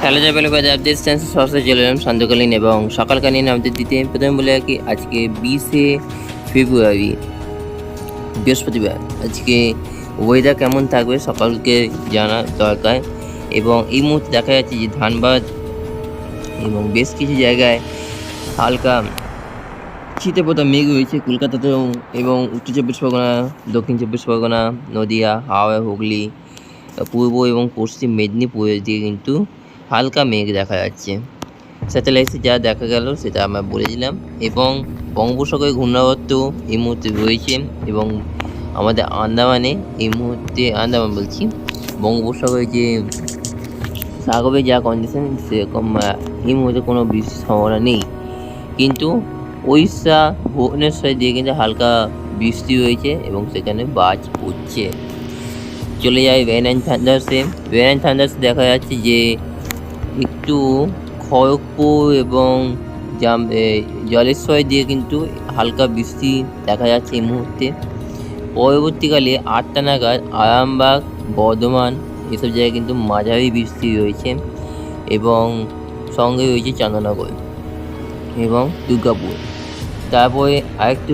Hello জয়বেলে বাজার update sense সরাসরি চলে এলাম সান্ধ্যকালীন এবং সকালকালীন আপডেট দিতে। প্রথমে বলে রাখি আজকে 20শে ফেব্রুয়ারি বৃহস্পতিবার। আজকে ওয়েদার কেমন থাকবে সকালকে জানা দরকার। এবং এই মুহূর্তে দেখা যাচ্ছে যে ধানবাদ এবং বেশ কিছু জায়গায় হালকা শীতের মেঘ রয়েছে কলকাতাতেও, এবং উত্তর চব্বিশ পরগনা, দক্ষিণ চব্বিশ পরগনা, নদিয়া, হাওড়া, হুগলি, পূর্ব এবং পশ্চিম মেদিনীপুরের দিকে কিন্তু হালকা মেঘ দেখা যাচ্ছে। স্যাটেলাইটে যা দেখা গেল সেটা আমরা বলে দিলাম। এবং বঙ্গোপসাগরে ঘূর্ণাবর্ত এই মুহূর্তে রয়েছে এবং আমাদের আন্দামানে এই মুহূর্তে, আন্দামান বলছি, বঙ্গোপসাগরে যে সাগরে যা কন্ডিশন সেরকম এই মুহূর্তে কোনো বৃষ্টির সম্ভাবনা নেই। কিন্তু উড়িষ্যা, ভুবনেশ্বর দিয়ে কিন্তু হালকা বৃষ্টি হয়েছে এবং সেখানে বাজ পড়ছে। চলে যায় রেন অ্যান্ড থান্ডার্সে। রেন অ্যান্ড থান্ডার্সে দেখা যাচ্ছে যে একটু খড়গপুর এবং জলেশ্বর দিয়ে কিন্তু হালকা বৃষ্টি দেখা যাচ্ছে এই মুহূর্তে। পরবর্তীকালে 8টা নাগাদ আরামবাগ, বর্ধমান এসব জায়গায় কিন্তু মাঝারি বৃষ্টি রয়েছে এবং সঙ্গে রয়েছে চন্দননগর এবং দুর্গাপুর। তারপরে আরেকটু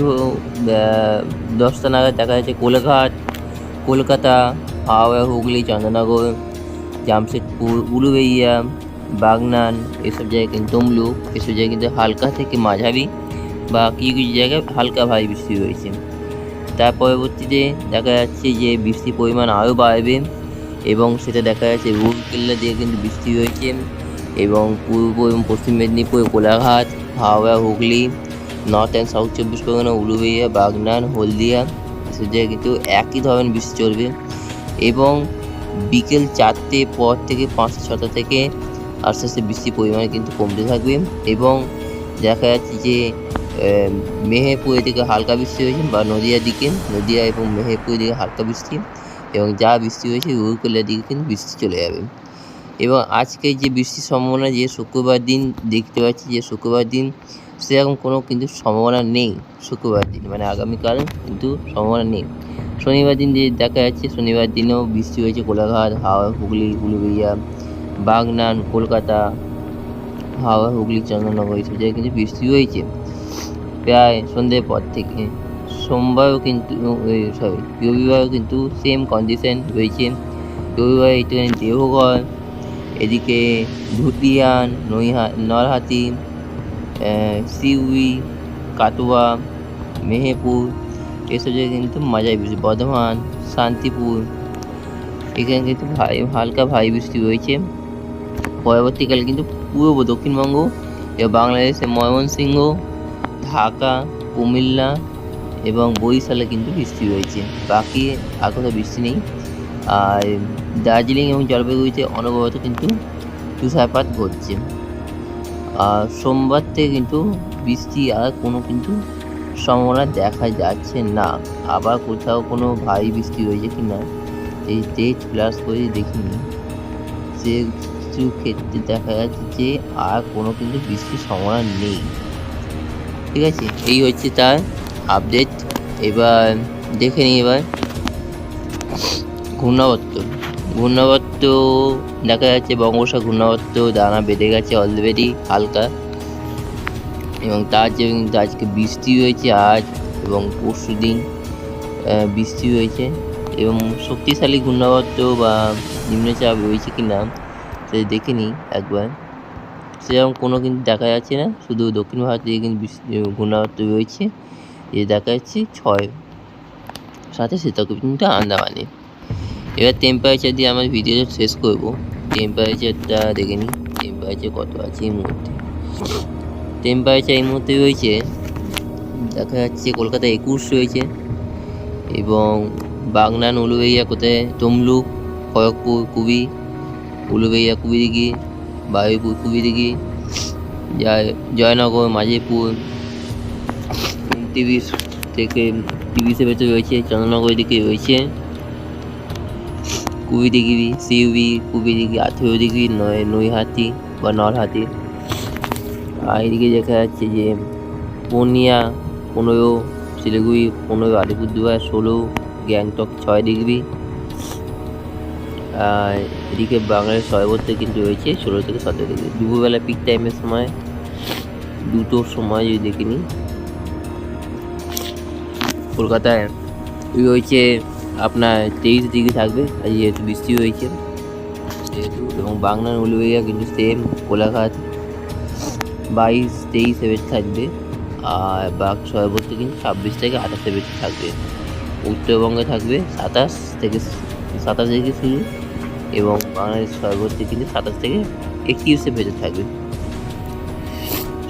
10টা নাগাদ দেখা যাচ্ছে কোলাঘাট, কলকাতা, হাওড়া, হুগলি, চন্দননগর, জামশেদপুর, উলুবেড়িয়া, বাগনান এসব জায়গায় কিন্তু তমলুক এসব জায়গায় কিন্তু হালকা থেকে মাঝারি বা কিছু কিছু জায়গায় হালকা ভারী বৃষ্টি রয়েছে। তার পরবর্তীতে দেখা যাচ্ছে যে বৃষ্টির পরিমাণ আরও বাড়বে এবং সেটা দেখা যাচ্ছে রুরকেল্লা দিয়ে কিন্তু বৃষ্টি হয়েছে এবং পূর্ব এবং পশ্চিম Medinipur, Kolaghat, Howrah, Hooghly, north and south চব্বিশ পরগনা, উলুবেড়িয়া, বাগনান, হলদিয়া এসব জায়গায় কিন্তু একই ধরনের বৃষ্টি চলবে। এবং বিকেল 4টে পর থেকে 5টা-6টা থেকে আস্তে আস্তে বৃষ্টির পরিমাণ কিন্তু কমতে থাকবে এবং দেখা যাচ্ছে যে মেহেরপুরের দিকে হালকা বৃষ্টি হয়েছে বা নদিয়ার দিকে, নদিয়া এবং মেহেরপুরের দিকে হালকা বৃষ্টি, এবং যা বৃষ্টি হয়েছে রুরকেল্লার দিকে কিন্তু বৃষ্টি চলে যাবে। এবং আজকে যে বৃষ্টির সম্ভাবনা, যে শুক্রবার দিন দেখতে পাচ্ছি যে শুক্রবার দিন সেরকম কোনো কিন্তু সম্ভাবনা নেই। শুক্রবার দিন মানে আগামীকাল কিন্তু সম্ভাবনা নেই। শনিবার দিন যে দেখা যাচ্ছে শনিবার দিনেও বৃষ্টি হয়েছে কোলাঘাট, হাওড়া, হুগলি, উলুবেড়িয়া, বাগনান, কলকাতা, হাওড়া, হুগলি, চন্দননগর এইসব জায়গায় কিন্তু বৃষ্টি হয়েছে প্রায় সন্ধ্যের পর থেকে। সোমবারও কিন্তু রবিবারও কিন্তু সেম কন্ডিশন রয়েছে। রবিবার একটুখানি দেওঘর, এদিকে ধুতিয়ান, নরহাটি, সিউড়ি, কাটোয়া, মেহেরপুর এসব জায়গায় কিন্তু মাঝারি বৃষ্টি, বর্ধমান, শান্তিপুর এখানে কিন্তু হালকা ভারী বৃষ্টি রয়েছে। পরবর্তীকালে কিন্তু পূর্ব দক্ষিণবঙ্গ এবং বাংলাদেশের ময়মনসিংহ, ঢাকা, কুমিল্লা এবং বরিশালে কিন্তু বৃষ্টি রয়েছে। বাকি আর কোথাও বৃষ্টি নেই। আর দার্জিলিং এবং জলপাইগুড়িতে অনবরত কিন্তু তুষারপাত ঘটছে। আর সোমবার থেকে কিন্তু বৃষ্টি আর কোনো কিন্তু সম্ভাবনা দেখা যাচ্ছে না। আবার কোথাও কোনো ভারী বৃষ্টি হয়েছে কি না এই ডেট প্লাস করে দেখিনি, সে কিছু ক্ষেত্রে দেখা যাচ্ছে যে আর কোনো কিন্তু বৃষ্টির সম্ভাবনা নেই। ঠিক আছে, এই হচ্ছে তার আপডেট। এবার দেখে নিই এবার ঘূর্ণাবর্ত দেখা যাচ্ছে বঙ্গোপসাগর ঘূর্ণাবর্ত দানা বেঁধে গেছে অলরেডি হালকা, এবং তার যে কিন্তু আজকে বৃষ্টি হয়েছে আজ এবং পরশু দিন বৃষ্টি হয়েছে। এবং শক্তিশালী ঘূর্ণাবর্ত বা নিম্নচাপ রয়েছে কি না সেটা দেখে নিই একবার। সেরকম কোনো কিন্তু দেখা যাচ্ছে না, শুধু দক্ষিণ ভারত দিয়ে কিন্তু ঘূর্ণাবর্ত রয়েছে, যে দেখা যাচ্ছে 6 সাথে সেটা কিন্তু আন্দামানে। এবার টেম্পারেচার দিয়ে আমার ভিডিওটা শেষ করব। টেম্পারেচারটা দেখে নিই, টেম্পারেচার কত আছে এই মুহূর্তে। টেম্পারেচার এই মুহূর্তে রয়েছে দেখা যাচ্ছে কলকাতায় 21 রয়েছে, এবং বাগনান, উলুবেড়িয়া, কোথায় তমলুক, খড়গপুর, কুবি, উলুবেড়িয়া 20 ডিগ্রি, বারুইপুর 20 ডিগ্রি, জয়নগর, মাঝিপুর 29 থেকে 30-এর ভেতরে রয়েছে, চন্দননগর দিকে রয়েছে 20 degree, Suri 20 degree, 18 degree Naihati বা নরহাটি। আর এদিকে দেখা যাচ্ছে যে পূর্ণিয়া 15, শিলিগুড়ি 15, আলিপুরদুয়ার 16, গ্যাংটক 6 ডিগ্রি, এদিকে বাংলাদেশ সর্বত্র কিন্তু রয়েছে 16 থেকে 17 ডিগ্রি। দুপুরবেলা পিক টাইমের সময় 2টোর সময় যদি দেখে নিই, কলকাতায় রয়েছে আপনার 23 ডিগ্রি থাকবে, আর যেহেতু বৃষ্টি হয়েছে সেহেতু। এবং বাংলার উলুবেড়িয়া কিন্তু সেম, কোলাঘাট 22, 23 থাকবে। আর বাঘ সর্বত্র কিন্তু 26 থেকে 28 থাকবে। উত্তরবঙ্গে থাকবে 27 থেকে শুরু, এবং বাংলাদেশ সর্বত্র কিন্তু 27 থেকে 31 থাকবে।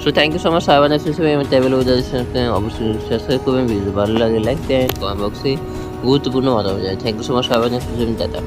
So thank you so much সবাই হিসেবে এবং ট্রাভেল অবশ্যই সাবস্ক্রাইব করবেন। ভিডিও ভালো লাগে লাইক দেন, কমেন্ট বক্সে গুরুত্বপূর্ণ মতামত জানান। থ্যাংক ইউ সো মাচ সবাই, টাটা।